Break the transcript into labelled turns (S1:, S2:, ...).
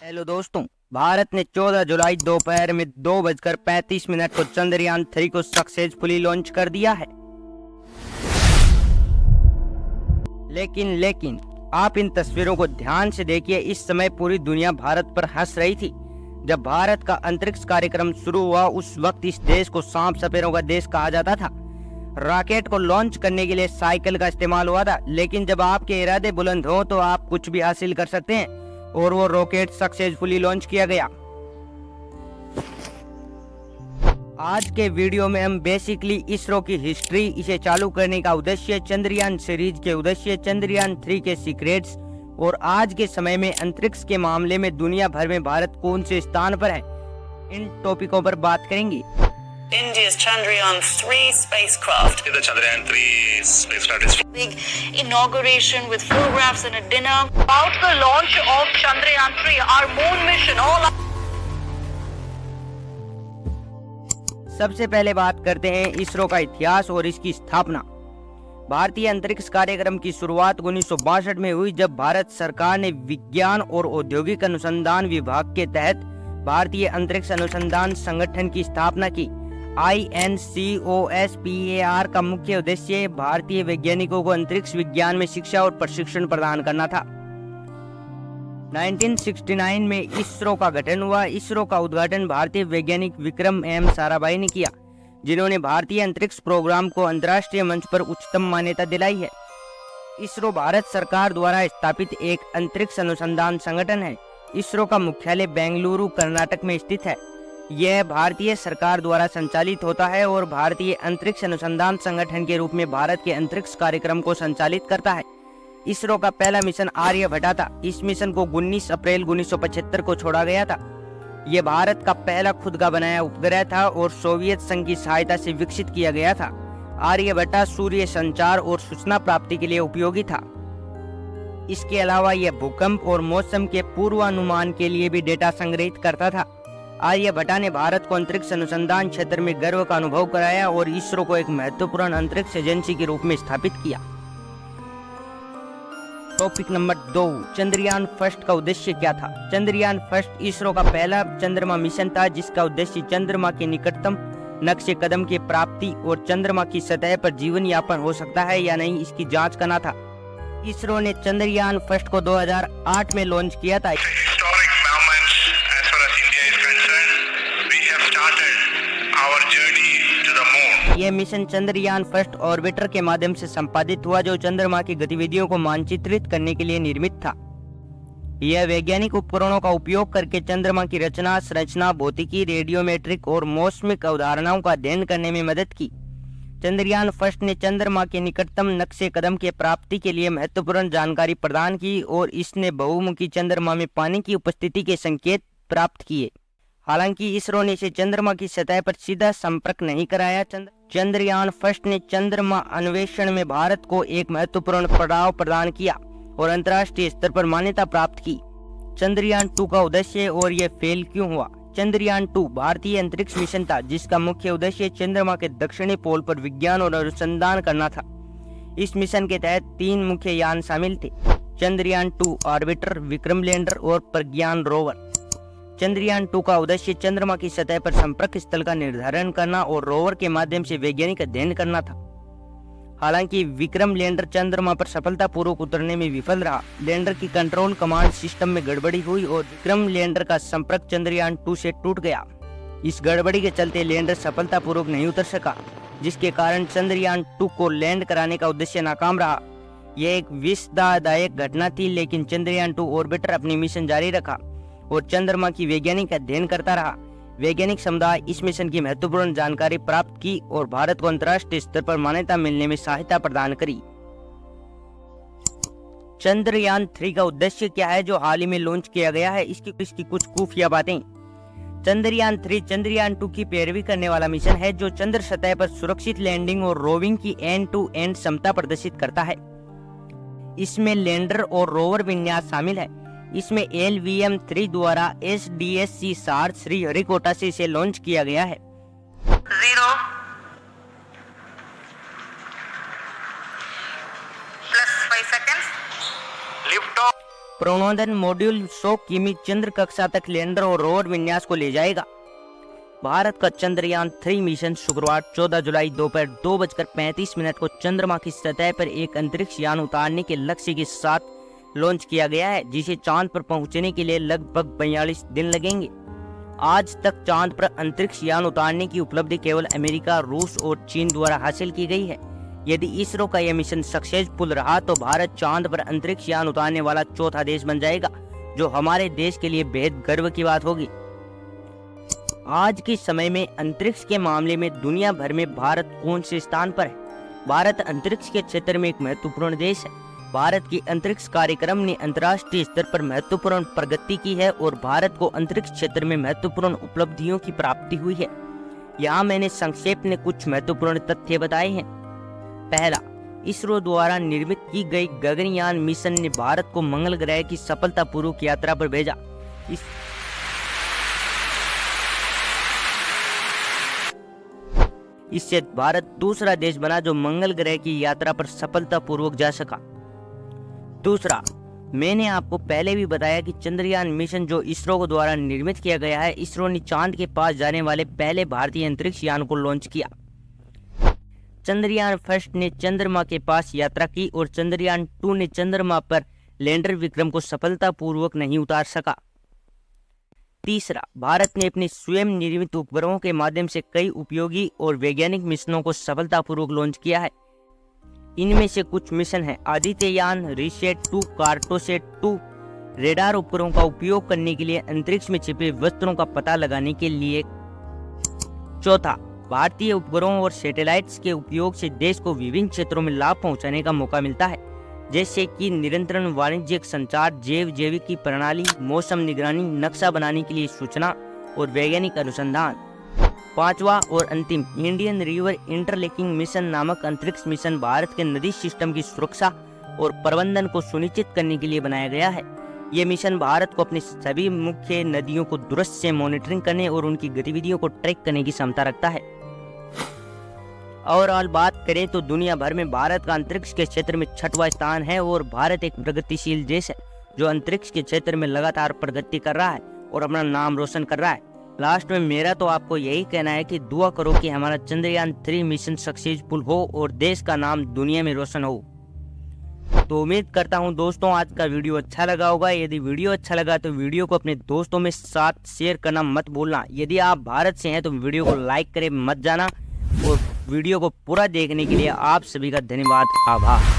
S1: Hello दोस्तों। भारत ने 14 जुलाई दोपहर में 2:35 को चंद्रयान 3 को सक्सेसफुली लॉन्च कर दिया है। लेकिन आप इन तस्वीरों को ध्यान से देखिए। इस समय पूरी दुनिया भारत पर हंस रही थी। जब भारत का अंतरिक्ष कार्यक्रम शुरू हुआ उस वक्त इस देश को सांप सपेरों का देश कहा जाता था। रॉकेट को लॉन्च करने के लिए साइकिल का इस्तेमाल हुआ था, लेकिन जब आपके इरादे बुलंद हो तो आप कुछ भी हासिल कर सकते हैं, और वो रॉकेट सक्सेसफुली लॉन्च किया गया। आज के वीडियो में हम बेसिकली इसरो की हिस्ट्री, इसे चालू करने का उद्देश्य, चंद्रयान सीरीज के उद्देश्य, चंद्रयान 3 के सीक्रेट्स और आज के समय में अंतरिक्ष के मामले में दुनिया भर में भारत कौन से स्थान पर है, इन टॉपिकों पर बात करेंगे।
S2: India's Chandrayaan-3 spacecraft.
S3: The Chandrayaan-3 spacecraft is
S2: Big inauguration with photographs and a dinner. About the launch of Chandrayaan-3, our moon mission, all.
S1: सबसे पहले बात करते हैं इसरो का इतिहास और इसकी स्थापना। भारतीय अंतरिक्ष कार्यक्रम की शुरुआत 1962 में हुई, जब भारत सरकार ने विज्ञान और औद्योगिक अनुसंधान विभाग के तहत भारतीय अंतरिक्ष अनुसंधान संगठन की स्थापना की। INCOSPAR का मुख्य उद्देश्य भारतीय वैज्ञानिकों को अंतरिक्ष विज्ञान में शिक्षा और प्रशिक्षण प्रदान करना था। 1969 में इसरो का गठन हुआ। इसरो का उद्घाटन भारतीय वैज्ञानिक विक्रम एम साराभाई ने किया, जिन्होंने भारतीय अंतरिक्ष प्रोग्राम को अंतर्राष्ट्रीय मंच पर उच्चतम मान्यता दिलाई है। इसरो भारत सरकार द्वारा स्थापित एक अंतरिक्ष अनुसंधान संगठन है। इसरो का मुख्यालय बेंगलुरु, कर्नाटक में स्थित है। यह भारतीय सरकार द्वारा संचालित होता है और भारतीय अंतरिक्ष अनुसंधान संगठन के रूप में भारत के अंतरिक्ष कार्यक्रम को संचालित करता है। इसरो का पहला मिशन आर्यभट्ट था। इस मिशन को 19 अप्रैल 1975 को छोड़ा गया था। यह भारत का पहला खुद का बनाया उपग्रह था और सोवियत संघ की सहायता से विकसित किया गया था। आर्यभट्ट सूर्य संचार और सूचना प्राप्ति के लिए उपयोगी था। इसके अलावा यह भूकंप और मौसम के पूर्वानुमान के लिए भी डेटा संग्रहित करता था। आर्यभट्ट ने भारत को अंतरिक्ष अनुसंधान क्षेत्र में गर्व का अनुभव कराया और इसरो को एक महत्वपूर्ण अंतरिक्ष एजेंसी के रूप में स्थापित किया। टॉपिक नंबर 2, चंद्रयान फर्स्ट का उद्देश्य क्या था? चंद्रयान फर्स्ट इसरो का पहला चंद्रमा मिशन था, जिसका उद्देश्य चंद्रमा के निकटतम नक्शे कदम की प्राप्ति और चंद्रमा की सतह पर जीवन यापन हो सकता है या नहीं, इसकी जांच करना था। इसरो ने चंद्रयान फर्स्ट को 2008 में लॉन्च किया था।
S3: historic moment as far as India is concerned. We have started our journey to the moon.
S1: यह मिशन चंद्रयान फर्स्ट ऑर्बिटर के माध्यम से संपादित हुआ, जो चंद्रमा की गतिविधियों को मानचित्रित करने के लिए निर्मित था। यह वैज्ञानिक उपकरणों का उपयोग करके चंद्रमा की रचना, संरचना, भौतिकी, रेडियोमेट्रिक और मौसमिक अवधारणाओं का अध्ययन करने में मदद की। चंद्रयान फर्स्ट ने चंद्रमा के निकटतम नक्शे कदम के प्राप्ति के लिए महत्वपूर्ण जानकारी प्रदान की और इसने बहुमुखी चंद्रमा में पानी की उपस्थिति के संकेत प्राप्त किए। हालांकि इसरो ने इसे चंद्रमा की सतह पर सीधा संपर्क नहीं कराया। चंद्रयान फर्स्ट ने चंद्रमा अन्वेषण में भारत को एक महत्वपूर्ण पड़ाव प्रदान किया और अंतर्राष्ट्रीय स्तर पर मान्यता प्राप्त की। चंद्रयान 2 का उद्देश्य और यह फेल क्यों हुआ? चंद्रयान 2 भारतीय अंतरिक्ष मिशन था, जिसका मुख्य उद्देश्य चंद्रमा के दक्षिणी पोल पर विज्ञान और अनुसंधान करना था। इस मिशन के तहत 3 मुख्य यान शामिल थे: चंद्रयान 2 ऑर्बिटर, विक्रम लैंडर और प्रज्ञान रोवर। चंद्रयान 2 का उद्देश्य चंद्रमा की सतह पर संपर्क स्थल का निर्धारण करना और रोवर के माध्यम से वैज्ञानिक अध्ययन करना था। हालांकि विक्रम लैंडर चंद्रमा पर सफलतापूर्वक उतरने में विफल रहा। लैंडर की कंट्रोल कमांड सिस्टम में गड़बड़ी हुई और विक्रम लैंडर का संपर्क चंद्रयान 2 से टूट गया। इस गड़बड़ी के चलते लैंडर सफलतापूर्वक नहीं उतर सका, जिसके कारण चंद्रयान 2 को लैंड कराने का उद्देश्य नाकाम रहा। यह एक विषदायक घटना थी, लेकिन चंद्रयान 2 ऑर्बिटर अपनी मिशन जारी रखा और चंद्रमा की वैज्ञानिक अध्ययन करता रहा। वैज्ञानिक समुदाय इस मिशन की महत्वपूर्ण जानकारी प्राप्त की और भारत को अंतर्राष्ट्रीय स्तर पर मान्यता मिलने में सहायता प्रदान करी। चंद्रयान 3 का उद्देश्य क्या है, जो हाल ही में लॉन्च किया गया है? इसकी कुछ खुफिया बातें। चंद्रयान 3 चंद्रयान 2 की पैरवी करने वाला मिशन है, जो चंद्र सतह पर सुरक्षित लैंडिंग और रोविंग की एंड टू एंड क्षमता प्रदर्शित करता है। इसमें लैंडर और रोवर विन्यास शामिल है। इसमें LVM-3 द्वारा SDSC सार श्रीहरिकोटा से इसे लॉन्च किया गया है।
S2: 0 + 5 seconds.
S3: Lift off.
S1: प्रणोदन मॉड्यूल 100 किमी चंद्र कक्षा तक लैंडर और रोवर विन्यास को ले जाएगा। भारत का चंद्रयान 3 मिशन शुक्रवार 14 जुलाई दोपहर 2:35 को चंद्रमा की सतह पर एक अंतरिक्ष यान उतारने के लक्ष्य के साथ लॉन्च किया गया है, जिसे चांद पर पहुंचने के लिए लगभग 42 दिन लगेंगे। आज तक चांद पर अंतरिक्ष यान उतारने की उपलब्धि केवल अमेरिका, रूस और चीन द्वारा हासिल की गई है। यदि इसरो का यह मिशन सक्सेसफुल रहा तो भारत चांद पर अंतरिक्ष यान उतारने वाला चौथा देश बन जाएगा, जो हमारे देश के लिए बेहद गर्व की बात होगी। आज के समय में अंतरिक्ष के मामले में दुनिया भर में भारत कौन से स्थान पर है? भारत अंतरिक्ष के क्षेत्र में एक महत्वपूर्ण देश है। भारत के अंतरिक्ष कार्यक्रम ने अंतर्राष्ट्रीय स्तर पर महत्वपूर्ण प्रगति की है और भारत को अंतरिक्ष क्षेत्र में महत्वपूर्ण उपलब्धियों की प्राप्ति हुई है। यहाँ मैंने संक्षेप में कुछ महत्वपूर्ण तथ्य बताए हैं। पहला, इसरो द्वारा निर्मित की गई गगनयान मिशन ने भारत को मंगल ग्रह की सफलतापूर्वक यात्रा पर भेजा। इससे भारत दूसरा देश बना जो मंगल ग्रह की यात्रा पर सफलतापूर्वक जा सका। दूसरा, मैंने आपको पहले भी बताया कि चंद्रयान मिशन जो इसरो द्वारा निर्मित किया गया है, इसरो ने चांद के पास जाने वाले पहले भारतीय अंतरिक्ष यान को लॉन्च किया। चंद्रयान फर्स्ट ने चंद्रमा के पास यात्रा की और चंद्रयान 2 ने चंद्रमा पर लैंडर विक्रम को सफलतापूर्वक नहीं उतार सका। तीसरा, भारत ने अपने स्वयं निर्मित उपग्रहों के माध्यम से कई उपयोगी और वैज्ञानिक मिशनों को सफलतापूर्वक लॉन्च किया है। इनमें से कुछ मिशन हैं आदित्ययान, रिसेट 2, कार्टोसेट 2, रेडार उपग्रहों का उपयोग करने के लिए अंतरिक्ष में छिपे वस्त्रों का पता लगाने के लिए। चौथा, भारतीय उपग्रहों और सैटेलाइट्स के उपयोग से देश को विभिन्न क्षेत्रों में लाभ पहुंचाने का मौका मिलता है, जैसे कि निरंतर वाणिज्यिक संचार, जैविक की प्रणाली, मौसम निगरानी, नक्शा बनाने के लिए सूचना और वैज्ञानिक अनुसंधान। पांचवा और अंतिम, इंडियन रिवर इंटरलिंकिंग मिशन नामक अंतरिक्ष मिशन भारत के नदी सिस्टम की सुरक्षा और प्रबंधन को सुनिश्चित करने के लिए बनाया गया है। यह मिशन भारत को अपनी सभी मुख्य नदियों को दूरस्थ से मॉनिटरिंग करने और उनकी गतिविधियों को ट्रैक करने की क्षमता रखता है। ओवरऑल बात करें तो दुनिया भर में भारत का अंतरिक्ष के क्षेत्र में 6वां स्थान है और भारत एक प्रगतिशील देश है जो अंतरिक्ष के क्षेत्र में लगातार प्रगति कर रहा है और अपना नाम रोशन कर रहा है। लास्ट में मेरा तो आपको यही कहना है कि दुआ करो कि हमारा चंद्रयान 3 मिशन सक्सेसफुल हो और देश का नाम दुनिया में रोशन हो। तो उम्मीद करता हूं दोस्तों आज का वीडियो अच्छा लगा होगा। यदि वीडियो अच्छा लगा तो वीडियो को अपने दोस्तों में साथ शेयर करना मत भूलना। यदि आप भारत से हैं तो वीडियो को लाइक करें मत जाना और वीडियो को पूरा देखने के लिए आप सभी का धन्यवाद, आभार।